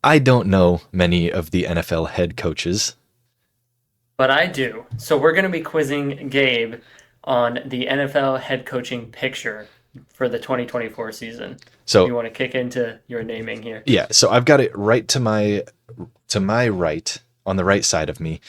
I don't know many of the NFL head coaches. But I do. So we're going to be quizzing Gabe on the NFL head coaching picture for the 2024 season. If So you want to kick into your naming here. yeah, so I've got it right to my right, on the right side of me,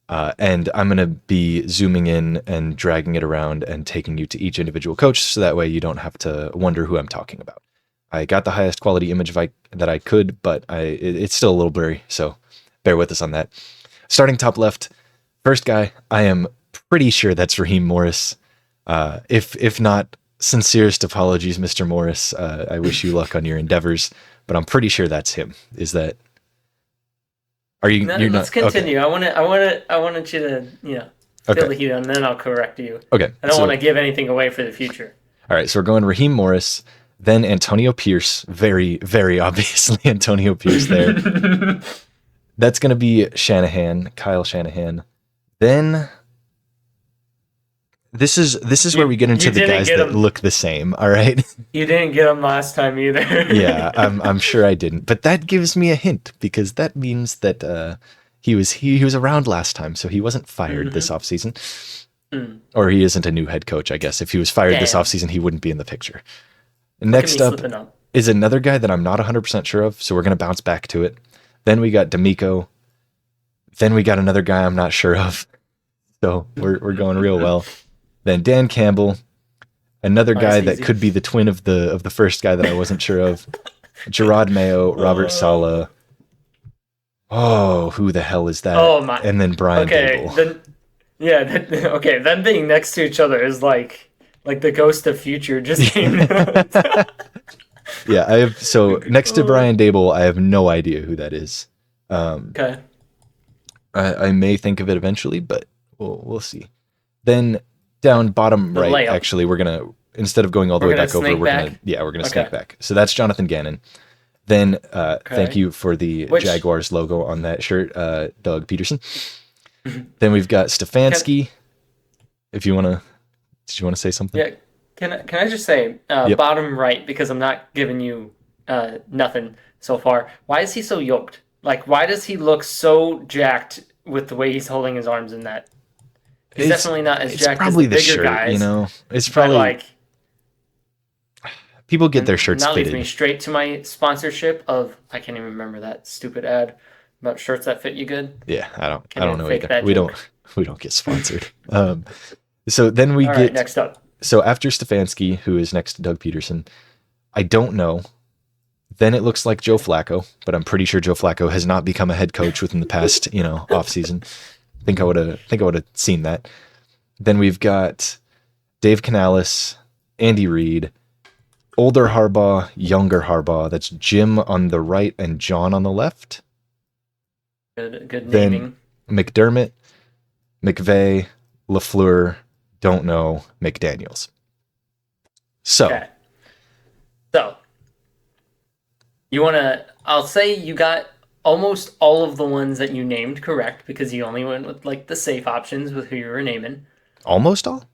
and I'm gonna be zooming in and dragging it around and taking you to each individual coach, so that way you don't have to wonder who I'm talking about. I got the highest quality image that I could, but it's still a little blurry, so bear with us on that. Starting top left, first guy, I am pretty sure that's Raheem Morris. If not, sincerest apologies, Mr. Morris. I wish you luck on your endeavors, but I'm pretty sure that's him. Is that? Are you? No, You're let's not okay. continue. I want you to, feel Okay. the heat, and then I'll correct you. Okay. I don't want So to give anything away for the future. all right. So we're going Raheem Morris, then Antonio Pierce. Very, very obviously Antonio Pierce there. That's going to be Shanahan, Kyle Shanahan. Then this is where we get into You the didn't guys get that him. look the same. All right. You didn't get him last time either. Yeah, I'm sure I didn't, but that gives me a hint because that means that he was around last time, so he wasn't fired this Mm-hmm. offseason. Mm. Or he isn't a new head coach, I guess. If he was fired this Damn. offseason, he wouldn't be in the picture. Look at Next me up slipping up. is another guy that I'm not 100% sure of, so we're going to bounce back to it. Then we got D'Amico. Then we got another guy I'm not sure of. So we're going real well. Then Dan Campbell, another Nice, guy that easy. could be the twin of the first guy that I wasn't sure of. Gerard Mayo, Robert Oh, Sala. Oh, who the hell is that? oh my. And then Brian Okay, Dable. then yeah, okay, them being next to each other is like the ghost of future just came out. Yeah, I have. So next to Oh, Brian Dable, I have no idea who that is. Um, okay, I may think of it eventually, but we'll see. Then down bottom the right, layup. actually, we're gonna, instead of going all the We're way gonna back over, snake back. we're gonna snake Okay, back. So that's Jonathan Gannon. Then thank okay. you for the Which Jaguars logo on that shirt, Doug Peterson. Then we've got can Stefanski. If you wanna, did you want to say something? yeah, can I just say Yep. bottom right because I'm not giving you nothing so far. Why is he so yoked? Like, why does he look so jacked with the way he's holding his arms in that? He's It's definitely not as it's jacked as the probably the bigger shirt, guys, It's but probably like, people get their and shirts that leads me fitted. straight to my sponsorship of I can't even remember that stupid ad about shirts that fit you good. Yeah, I Can't don't even know fake either. that We don't joke. we don't get sponsored. So then we All right, get next up. so after Stefanski, who is next to Doug Peterson, I don't know. Then it looks like Joe Flacco, but I'm pretty sure Joe Flacco has not become a head coach within the past, off season. Think I would have seen that. Then we've got Dave Canales, Andy Reid, older Harbaugh, younger Harbaugh. That's Jim on the right and John on the left. Good Then naming. McDermott, McVay, LaFleur, don't know, McDaniels. So, Okay, so you wanna? I'll say you got almost all of the ones that you named correct because you only went with like the safe options with who you were naming. almost all?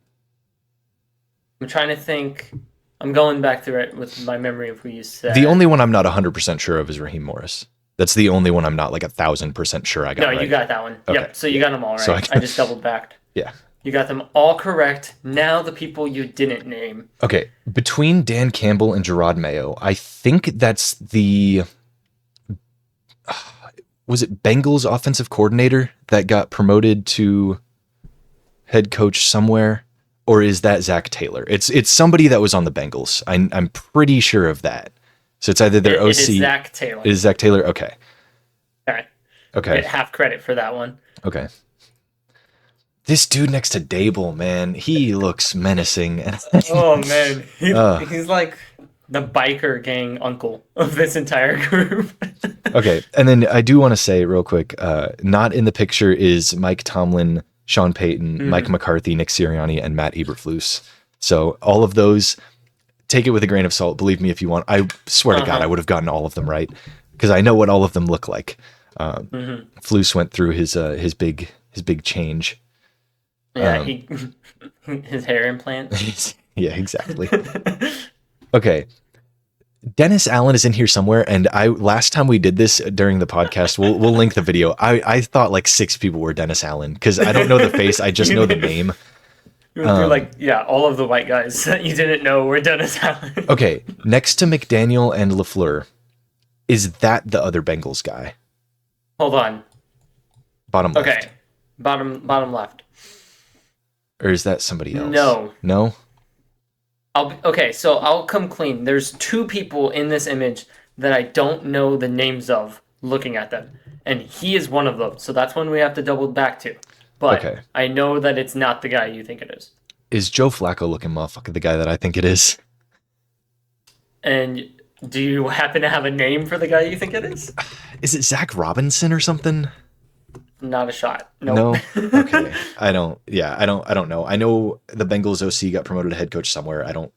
I'm trying to think. I'm going back through it with my memory of who you The said. only one I'm not 100% sure of is Raheem Morris. That's the only one I'm not like 1,000% sure I No, got you right. got that one. Okay. Yep. So you Yeah. got them all So right. I just doubled backed. yeah. You got them all correct. Now the people you didn't name. Okay. Between Dan Campbell and Gerard Mayo, I think that's was it Bengals offensive coordinator that got promoted to head coach somewhere? Or is that Zach Taylor? It's somebody that was on the Bengals. I'm pretty sure of that. So it's either their It is OC. Zach Taylor. Is Zach Taylor? Okay. Okay. Okay. Get half credit for that one. Okay. This dude next to Dable, man, he looks menacing. Oh man, uh, he's like the biker gang uncle of this entire group. okay. And then I do want to say real quick, not in the picture is Mike Tomlin, Sean Payton, Mike Mm. McCarthy, Nick Sirianni, and Matt Eberflus. So all of those, take it with a grain of salt. Believe me if you want. I swear to God, I would have gotten all of them right because I know what all of them look like. Mm-hmm. Flus went through his big change. Yeah, he his hair implant. Yeah, exactly. Okay. Dennis Allen is in here somewhere, and last time we did this during the podcast, we'll link the video. I thought like 6 people were Dennis Allen because I don't know the face, I just know the name. You went through like, yeah, all of the white guys that you didn't know were Dennis Allen. Okay, next to McDaniel and LaFleur, is that the other Bengals guy? Hold on. Bottom left. Okay, bottom left. Or is that somebody else? No. Okay, so I'll come clean. There's 2 people in this image that I don't know the names of looking at them. And he is one of them. So that's one we have to double back to. But Okay. I know that it's not the guy you think it is. Is Joe Flacco looking motherfucker the guy that I think it is? And do you happen to have a name for the guy you think it is? Is it Zach Robinson or something? Not a shot. Nope. No. Okay. I don't know. I know the Bengals OC got promoted to head coach somewhere. I don't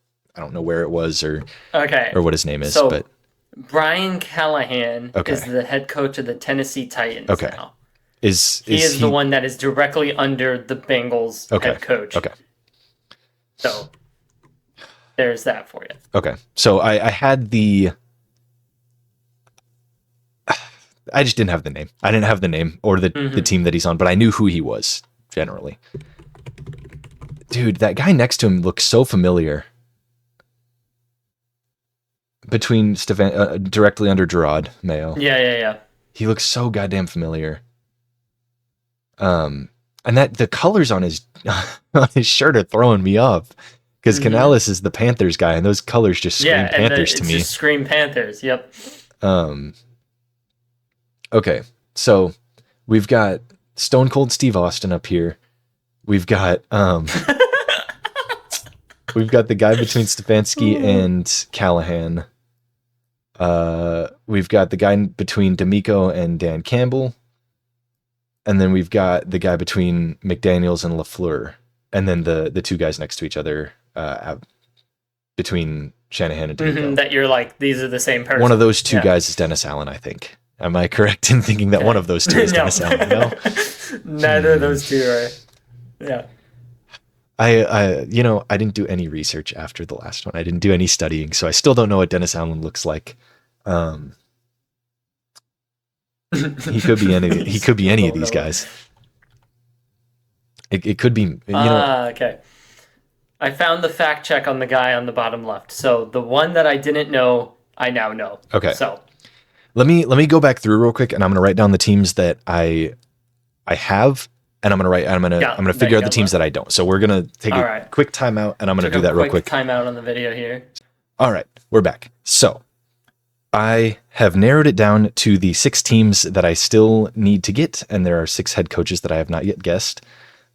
know where it was or what his name is, so, but Brian Callahan is the head coach of the Tennessee Titans now. He is the one that is directly under the Bengals head coach. Okay. So there's that for you. Okay. So I had I just didn't have the name. I didn't have the name or the team that he's on, but I knew who he was generally. Dude, that guy next to him looks so familiar. Between Stefan, directly under Gerard Mayo. Yeah. He looks so goddamn familiar. And that the colors on his on his shirt are throwing me off because Canales is the Panthers guy, and those colors just scream Panthers to me. Just scream Panthers. Yep. Okay, so we've got Stone Cold Steve Austin up here. We've got we've got the guy between Stefanski and Callahan. We've got the guy between D'Amico and Dan Campbell. And then we've got the guy between McDaniels and LaFleur. And then the 2 guys next to each other between Shanahan and D'Amico. That you're like, these are the same person. One of those 2 guys is Dennis Allen, I think. Am I correct in thinking that one of those 2 is Dennis Allen? No? Neither of those 2 are. Yeah. I didn't do any research after the last one. I didn't do any studying, so I still don't know what Dennis Allen looks like. He could be any. He could be any of these guys. It could be. Okay. I found the fact check on the guy on the bottom left. So the one that I didn't know, I now know. Okay. So let me go back through real quick, and I'm gonna write down the teams that I have, and I'm gonna figure out the teams that I don't. So we're gonna take a quick timeout, and I'm gonna do that real quick. Timeout on the video here. All right, we're back. So I have narrowed it down to the 6 teams that I still need to get, and there are 6 head coaches that I have not yet guessed.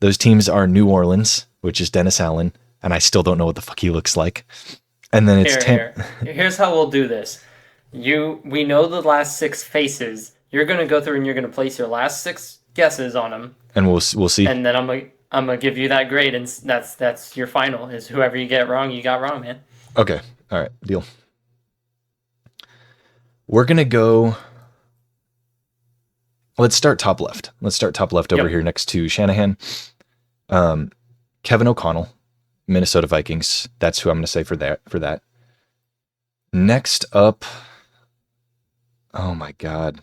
Those teams are New Orleans, which is Dennis Allen, and I still don't know what the fuck he looks like. And then it's Here's how we'll do this. We know the last 6 faces. You're gonna go through and you're gonna place your last 6 guesses on them, and we'll see. And then I'm gonna give you that grade, and that's your final. Is whoever you get wrong, you got wrong, man. Okay, all right, deal. We're going to go, let's start top left. Over here next to Shanahan. Kevin O'Connell, Minnesota Vikings. That's who I'm going to say for that. Next up, oh my God.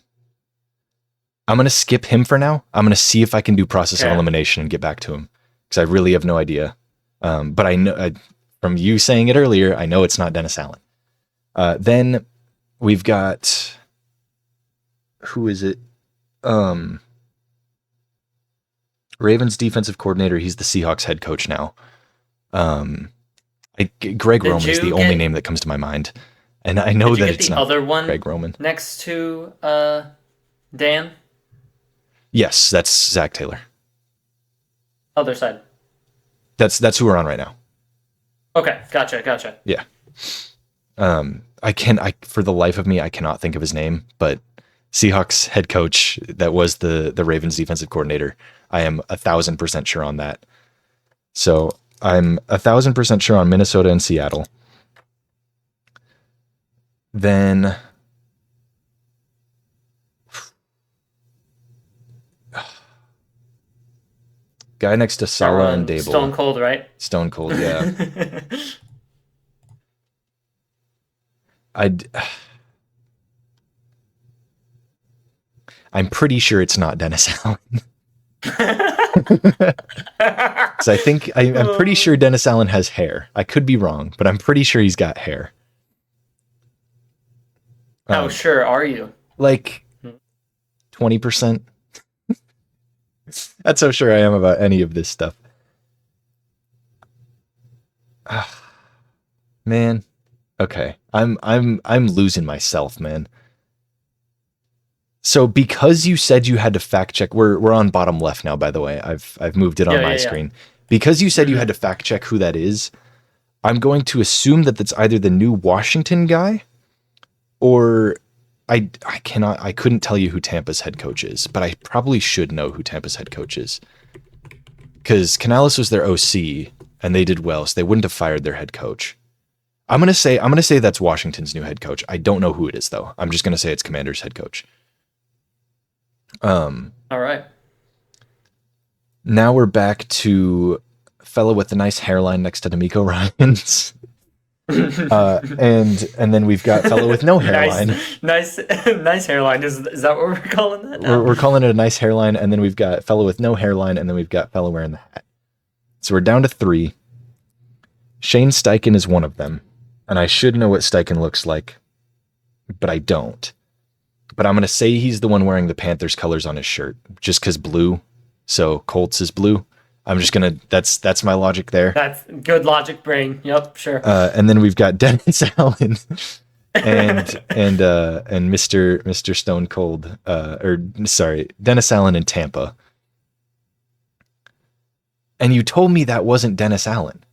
I'm going to skip him for now. I'm going to see if I can do process of elimination and get back to him because I really have no idea. But I know from you saying it earlier, I know it's not Dennis Allen. Then we've got, who is it? Ravens defensive coordinator. He's the Seahawks head coach now. Greg Roman is the only name that comes to my mind. And I know that it's not other one Greg Roman. Next to Dan? Yes, that's Zach Taylor. Other side. That's who we're on right now. Okay, gotcha. Yeah. I for the life of me, I cannot think of his name, but Seahawks head coach that was the Ravens defensive coordinator. I am 1,000% sure on that. So I'm 1,000% sure on Minnesota and Seattle. Then guy next to Salah and Dable. Stone Cold, right? Stone Cold, yeah. I'm pretty sure it's not Dennis Allen. So I think I'm pretty sure Dennis Allen has hair. I could be wrong, but I'm pretty sure he's got hair. How sure are you? Like 20%. That's how sure I am about any of this stuff. Man. Okay. I'm losing myself, man. So because you said you had to fact check, we're on bottom left now, by the way. I've moved it on my screen. Because you said you had to fact check who that is, I'm going to assume that that's either the new Washington guy or I couldn't tell you who Tampa's head coach is, but I probably should know who Tampa's head coach is. Because Canales was their OC and they did well, so they wouldn't have fired their head coach. I'm gonna say that's Washington's new head coach. I don't know who it is though. I'm just gonna say it's Commanders head coach. All right. Now we're back to a fellow with a nice hairline next to D'Amico Ryans. And then we've got fellow with no hairline. Nice hairline. Is that what we're calling that now? We're calling it a nice hairline, and then we've got fellow with no hairline, and then we've got fellow wearing the hat. So we're down to 3. Shane Steichen is one of them, and I should know what Steichen looks like, but I don't. But I'm going to say he's the one wearing the Panthers colors on his shirt, just because blue. So Colts is blue. I'm just going to, that's my logic there. That's good logic, brain. Yep, sure. And then we've got Dennis Allen and Mr. Stone Cold, Dennis Allen in Tampa. And you told me that wasn't Dennis Allen.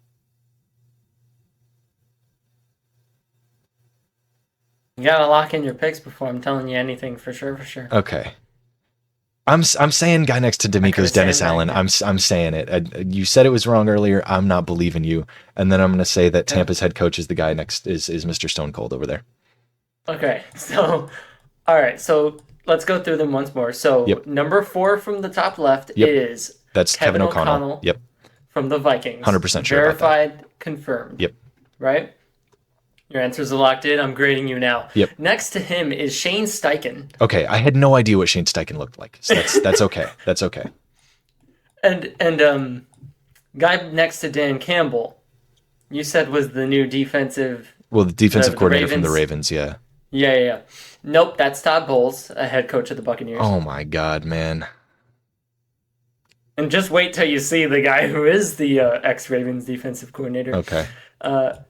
You gotta lock in your picks before I'm telling you anything for sure. Okay. I'm saying guy next to D'Amico's Dennis Allen. I'm saying it. You said it was wrong earlier. I'm not believing you. And then I'm going to say that Tampa's head coach is the guy next is Mr. Stone Cold over there. Okay. So, all right. So let's go through them once more. So number 4 from the top left is that's Kevin O'Connell. Yep. From the Vikings. 100% sure Verified, about that. confirmed. Yep. Right? Your answers are locked in. I'm grading you now. Yep. Next to him is Shane Steichen. Okay, I had no idea what Shane Steichen looked like. So that's okay. That's okay. And guy next to Dan Campbell, you said was the new defensive. Well, the defensive coordinator from the Ravens, yeah. Yeah. Nope, that's Todd Bowles, a head coach of the Buccaneers. Oh my God, man. And just wait till you see the guy who is the ex-Ravens defensive coordinator. Okay.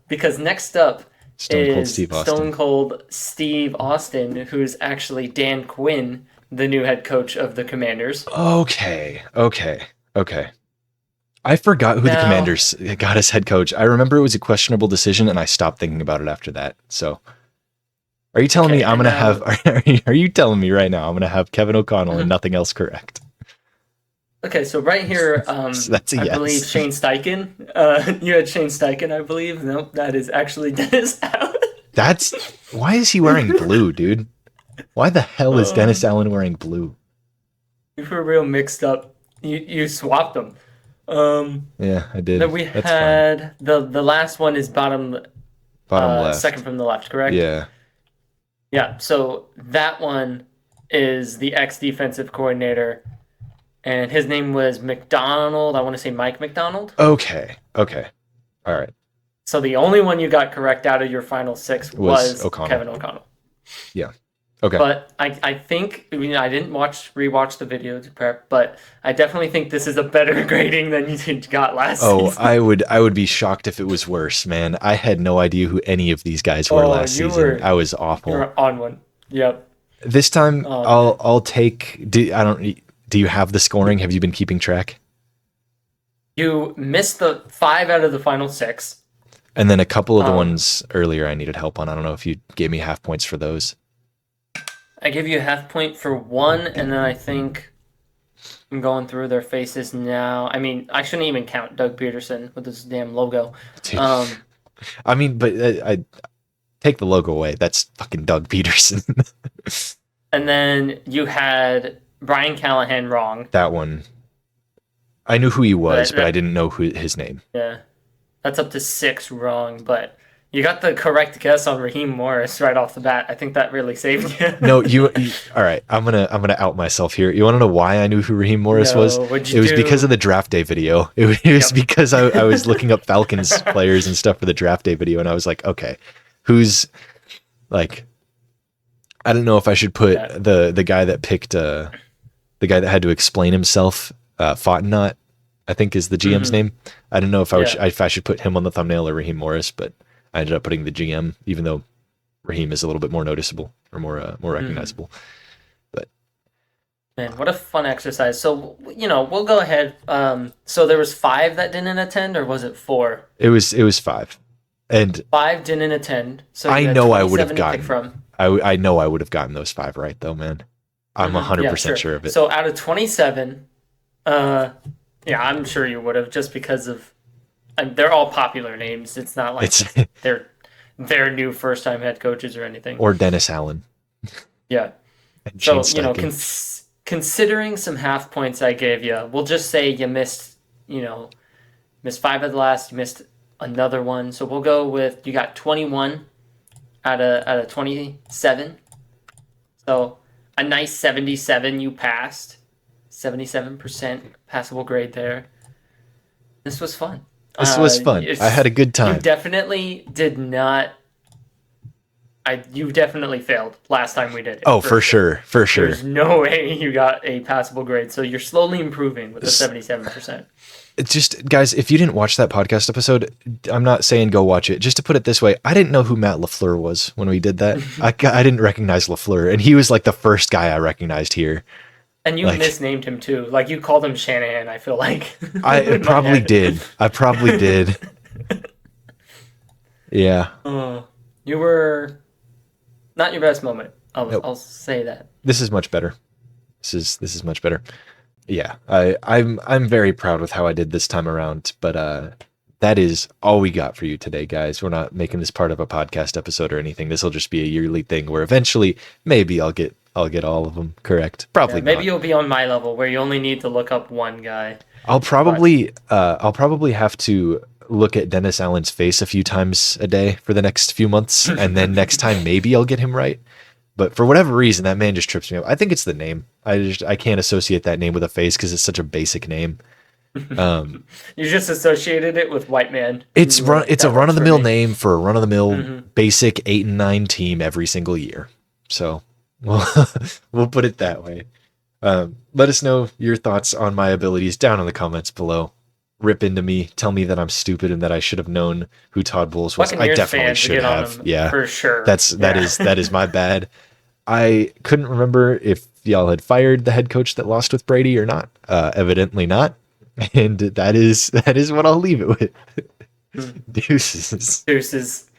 Because next up Stone Cold Steve Austin, who's actually Dan Quinn, the new head coach of the Commanders. Okay. I forgot who the Commanders got as head coach. I remember it was a questionable decision, and I stopped thinking about it after that. So, are you telling me I'm going to have... Are you telling me right now I'm going to have Kevin O'Connell and nothing else correct? Okay, so right here, so that's a yes. I believe Shane Steichen. You had Shane Steichen, I believe. Nope, that is actually Dennis Allen. Why is he wearing blue, dude? Why the hell is Dennis Allen wearing blue? You were real mixed up. You swapped them. Yeah, I did. Then we had the last one is bottom left. Second from the left, correct? Yeah. Yeah, so that one is the ex-defensive coordinator. And his name was McDonald. I want to say Mike McDonald. Okay. All right. So the only one you got correct out of your final 6 was Kevin O'Connell. Yeah. Okay. But I think, I didn't rewatch the video to prep, but I definitely think this is a better grading than you got last season. I would be shocked if it was worse, man. I had no idea who any of these guys were last season. I was awful. You were on one. Yep. This time I'll take. Do you have the scoring? Have you been keeping track? You missed the 5 out of the final 6. And then a couple of the ones earlier I needed help on. I don't know if you gave me half points for those. I gave you a half point for 1, and then I think I'm going through their faces now. I mean, I shouldn't even count Doug Peterson with his damn logo. I mean, but I take the logo away. That's fucking Doug Peterson. And then you had Brian Callahan wrong. That one. I knew who he was, but I didn't know his name. Yeah. That's up to 6 wrong, but You got the correct guess on Raheem Morris right off the bat. I think that really saved you. No, you all right. I'm gonna out myself here. You want to know why I knew who Raheem Morris was? No, what'd you It was do? because of the draft day video. It was Yep. because I was looking up Falcons players and stuff for the draft day video, and I was like, okay, who's like, I don't know if I should put Yeah. the guy that picked the guy that had to explain himself, Fontenot, I think is the GM's name. I don't know if if I should put him on the thumbnail or Raheem Morris, but I ended up putting the GM, even though Raheem is a little bit more noticeable or more recognizable. But Man, what a fun exercise. So, we'll go ahead. So there was 5 that didn't attend, or was it 4? it was 5, and 5 didn't attend. So you I had know I would have 27 to pick gotten. from. I know I would have gotten those 5 right though, man. I'm 100% sure of it. So out of 27, yeah, I'm sure you would have, just because of they're all popular names. It's not like It's they're new first time head coaches or anything. or Dennis Allen. Yeah. And So, Shane Steichen. considering some half points I gave you, we'll just say you missed 5 of the last, you missed another one. So we'll go with, you got 21 out of 27. So a nice 77 you passed. 77% passable grade there. This was fun. This was fun. I had a good time. You definitely did not. You definitely failed last time we did it. Oh, for sure. For sure. There's no way you got a passable grade. So you're slowly improving with the 77%. It's just, guys, if you didn't watch that podcast episode, I'm not saying go watch it. Just to put it this way, I didn't know who Matt LaFleur was when we did that. I didn't recognize LaFleur, and he was like the first guy I recognized here. And you misnamed him too. Like, you called him Shanahan, I feel like. I probably did. I probably did. Yeah. You were not your best moment. Nope. I'll say that. This is much better. This is much better. Yeah. I'm very proud with how I did this time around, but that is all we got for you today, guys. We're not making this part of a podcast episode or anything. This will just be a yearly thing where eventually maybe I'll get all of them correct. Probably Maybe not. you'll be on my level where you only need to look up one guy. I'll probably have to look at Dennis Allen's face a few times a day for the next few months, and then next time maybe I'll get him right. But for whatever reason, that man just trips me up. I think it's the name. I can't associate that name with a face because it's such a basic name. You just associated it with white man. It's a run of the mill me. name for a run of the mill basic 8 and 9 team every single year. So we'll put it that way. Let us know your thoughts on my abilities down in the comments below. Rip into me, tell me that I'm stupid and that I should have known who Todd Bowles was. Buccaneers I definitely fans should get on have. him Yeah, for sure. That is my bad. I couldn't remember if y'all had fired the head coach that lost with Brady or not. Evidently not. And that is what I'll leave it with. Deuces. Deuces.